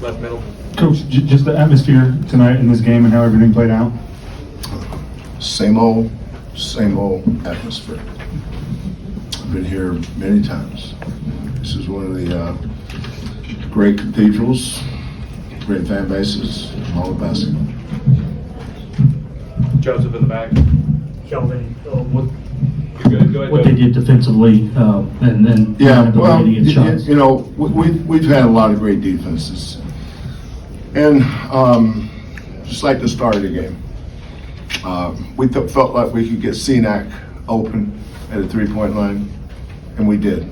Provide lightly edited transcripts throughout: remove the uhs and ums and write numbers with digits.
less mental. Coach, just the atmosphere tonight in this game and how everything played out. Same old atmosphere. I've been here many times. This is one of the great cathedrals, great fan bases, all of basketball. Joseph in the back. Kelvin, You're good. Go ahead. what they did defensively, and then Yeah, the well, ability to get shots. you know, we've had a lot of great defenses, and just like the start of the game, we felt like we could get CNAC open at a three-point line, and we did.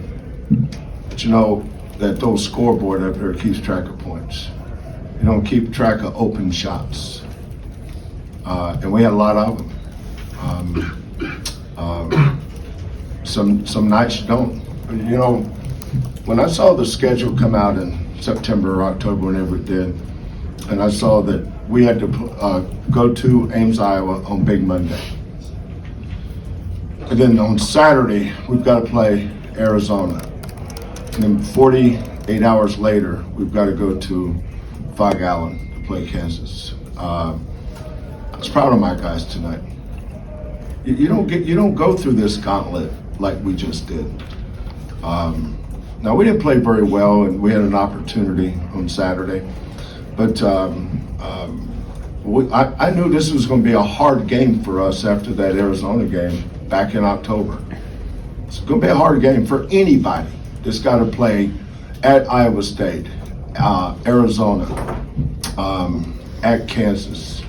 But you know that those scoreboard up there keeps track of points. You don't keep track of open shots, and we had a lot of them. Some nights you don't. You know, when I saw the schedule come out in September or October, whenever it did, and I saw that we had to go to Ames, Iowa on Big Monday. And then on Saturday, we've got to play Arizona. And then 48 hours later, we've got to go to Fog Allen to play Kansas. I was proud of my guys tonight. You don't go through this gauntlet like we just did. Now we didn't play very well, and we had an opportunity on Saturday, but I knew this was going to be a hard game for us after that Arizona game back in October. It's going to be a hard game for anybody that's got to play at Iowa State, Arizona, at Kansas.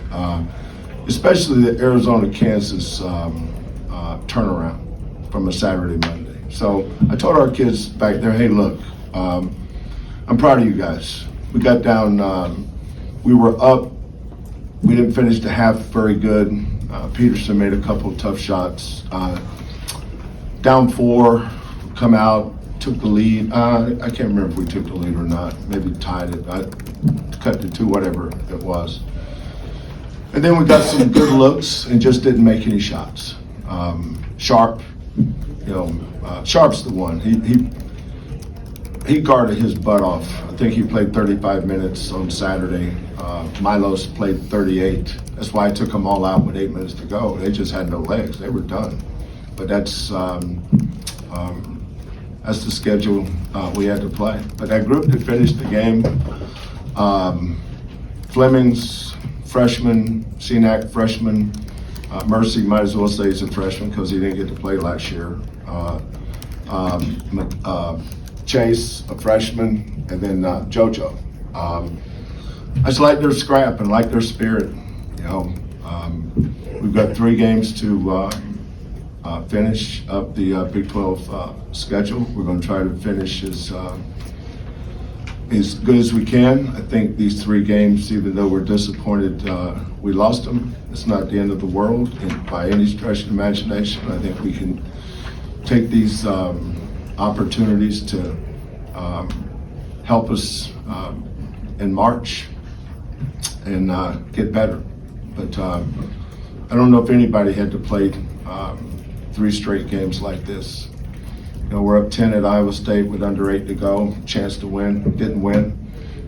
Especially the Arizona-Kansas turnaround from a Saturday, Monday. So I told our kids back there, hey, look, I'm proud of you guys. We got down, we were up. We didn't finish the half very good. Peterson made a couple of tough shots. Down 4, come out, took the lead. I can't remember if we took the lead or not. Maybe tied it. I cut to 2, whatever it was. And then we got some good looks and just didn't make any shots. Sharp, Sharp's the one. He guarded his butt off. I think he played 35 minutes on Saturday. Milos played 38. That's why I took them all out with 8 minutes to go. They just had no legs. They were done. But that's the schedule we had to play. But that group that finished the game, Fleming's freshman, CNAC freshman, Mercy might as well say he's a freshman because he didn't get to play last year. Chase, a freshman, and then JoJo. I just like their scrap and like their spirit. We've got 3 games to finish up the Big 12 schedule. We're going to try to finish as good as we can. I think these 3 games, even though we're disappointed we lost them, it's not the end of the world and by any stretch of imagination. I think we can take these opportunities to help us in March and get better. But I don't know if anybody had to play 3 straight games like this. We're up 10 at Iowa State with under 8 to go, chance to win, didn't win.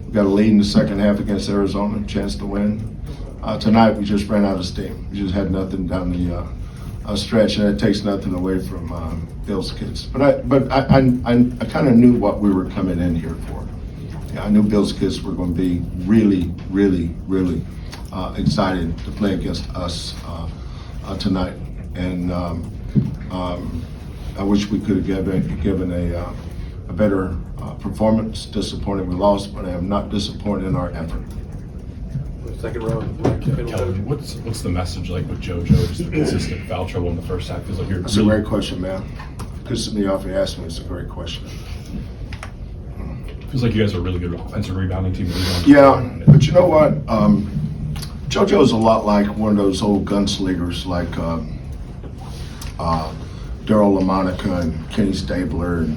We got a lead in the second half against Arizona, chance to win. Tonight we just ran out of steam. We just had nothing down the stretch, and it takes nothing away from Bill's kids. But I kind of knew what we were coming in here for. I knew Bill's kids were going to be really, really, really excited to play against us tonight, and I wish we could have given a better performance. Disappointed we lost, but I am not disappointed in our effort. Second row. Kelvin, what's the message like with JoJo? Just the consistent foul trouble in the first half. Feels like you're. That's a great question, man. Pisses me off. You asked me. It's a great question. Feels like you guys are a really good offensive rebounding team. Yeah, but you know what? JoJo is a lot like one of those old gunslingers, like Daryl LaMonica and Kenny Stabler and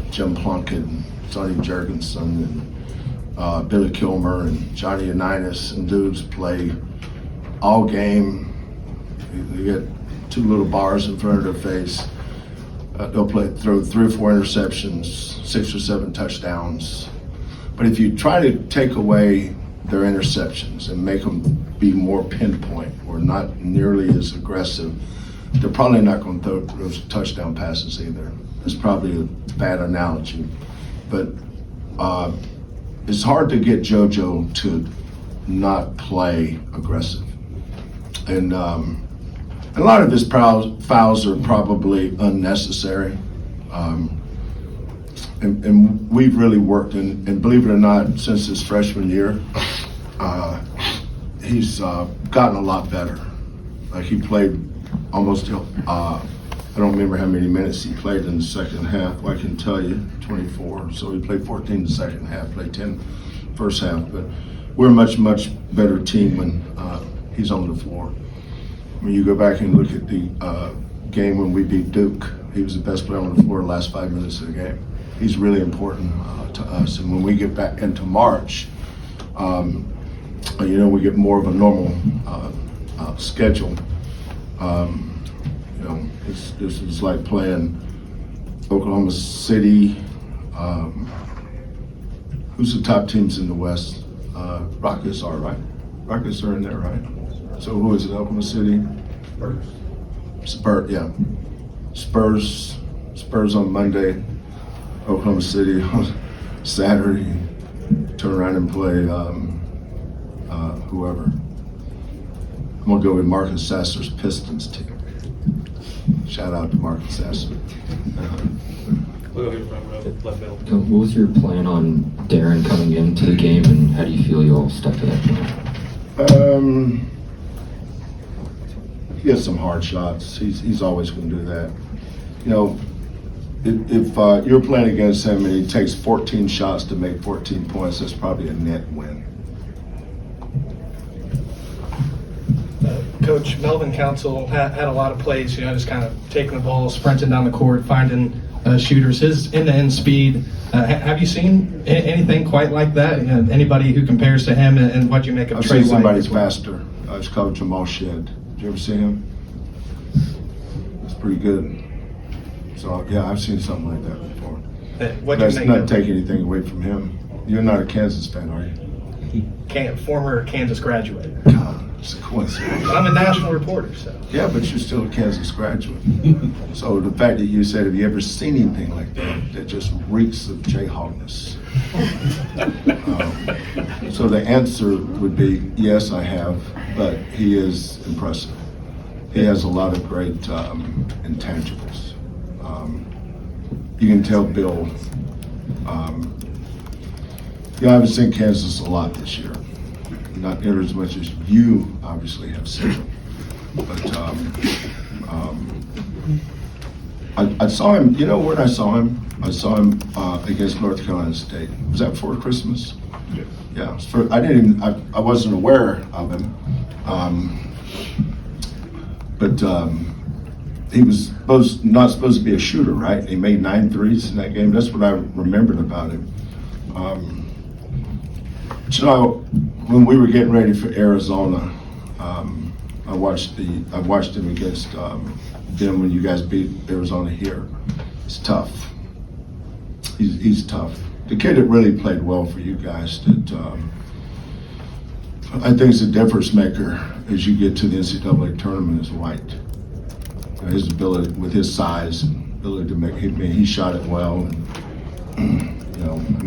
Jim Plunkett and Sonny Jurgensen and Billy Kilmer and Johnny Unitas and dudes play all game. They get 2 little bars in front of their face. They'll throw 3 or 4 interceptions, 6 or 7 touchdowns. But if you try to take away their interceptions and make them be more pinpoint or not nearly as aggressive, they're probably not going to throw those touchdown passes either. It's probably a bad analogy, but it's hard to get JoJo to not play aggressive. And a lot of his fouls are probably unnecessary. And we've really worked, and believe it or not, since his freshman year, he's gotten a lot better. Like he played almost, I don't remember how many minutes he played in the second half. Well, I can tell you, 24. So he played 14 in the second half, played 10 first half. But we're a much, much better team when he's on the floor. When you go back and look at the game when we beat Duke, he was the best player on the floor the last 5 minutes of the game. He's really important to us. And when we get back into March, we get more of a normal schedule. This is like playing Oklahoma City. Who's the top teams in the West? Rockets are, right? Rockets are in there, right? So who is it? Oklahoma City? Spurs, yeah. Spurs on Monday. Oklahoma City on Saturday. Turn around and play whoever. I'm gonna go with Marcus Sasser's Pistons team. Shout out to Marcus Sasser. Look over front row, left middle. What was your plan on Darren coming into the game, and how do you feel you all stuck to that plan? He gets some hard shots. He's always going to do that. If you're playing against him and he takes 14 shots to make 14 points, that's probably a net win. Coach, Melvin Council had a lot of plays, just kind of taking the ball, sprinting down the court, finding shooters. His end-to-end speed, have you seen anything quite like that? Anybody who compares to him, and what do you make of I've Trey seen White? somebody faster. It's called Jamal Shedd. Did you ever see him? It's pretty good. So, yeah, I've seen something like that before. What do you That's make not of taking anything away from him. You're not a Kansas fan, are you? former Kansas graduate? God, it's a coincidence. But I'm a national reporter, so. Yeah, but you're still a Kansas graduate. So the fact that you said, have you ever seen anything like that just reeks of Jayhawkness? So the answer would be, yes, I have, but he is impressive. He has a lot of great intangibles. You can tell Bill, I haven't seen Kansas a lot this year. Not nearly as much as you obviously have seen. But I saw him, when I saw him? I saw him against North Carolina State. Was that before Christmas? Yeah. I wasn't aware of him. But he was not supposed to be a shooter, right? He made 9 threes in that game. That's what I remembered about him. When we were getting ready for Arizona, I watched him against them when you guys beat Arizona here. It's tough. He's tough. The kid that really played well for you guys, that I think is a difference maker as you get to the NCAA tournament, is White. His ability, with his size and ability to make, he shot it well. And,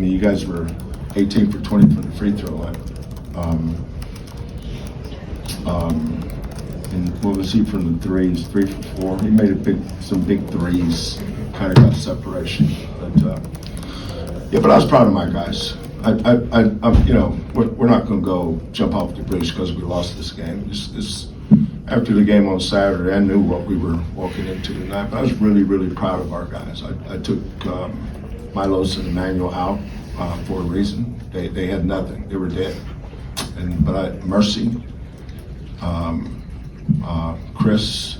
you guys were 18 for 20 from the free throw line. And what was he from the threes? 3 for 4. He made some big threes, kind of got separation. But I was proud of my guys. We're not going to go jump off the bridge because we lost this game. After the game on Saturday, I knew what we were walking into tonight, but I was really, really proud of our guys. I took Milos and Emmanuel out for a reason. They had nothing. They were dead. Mercy, Chris,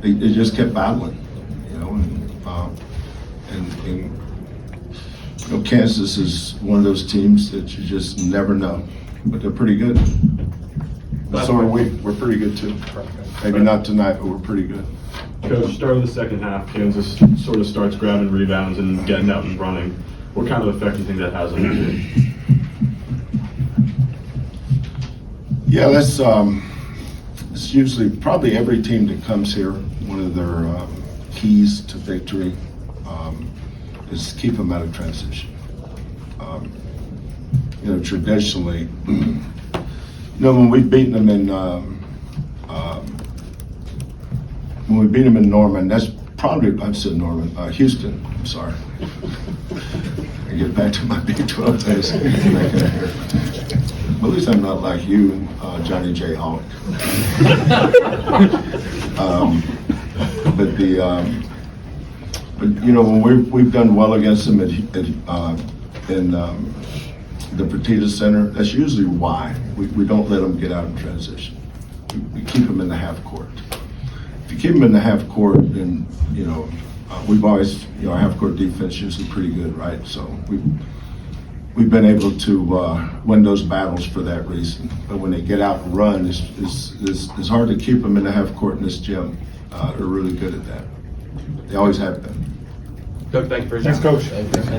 they just kept battling, Kansas is one of those teams that you just never know, but they're pretty good. So are we. We're pretty good too. Maybe not tonight, but we're pretty good. Coach, start of the second half, Kansas sort of starts grabbing rebounds and getting out and running. What kind of effect do you think that has on the team? Yeah, it's usually probably every team that comes here, one of their keys to victory is keep them out of transition. Traditionally, when we've beaten them in Norman, that's probably, I said Norman, Houston, I'm sorry. I get back to my Big 12 days. At least I'm not like you, Johnny J. Hawk. But when we've done well against them in the Fertitta Center, that's usually why we don't let them get out in transition. We keep them in the half court. If you keep them in the half court, then we've always our half court defense is usually pretty good, right? So we've been able to win those battles for that reason. But when they get out and run, it's hard to keep them in the half court in this gym. They're really good at that. They always have been. Coach, thank you for your time. Thanks, Coach.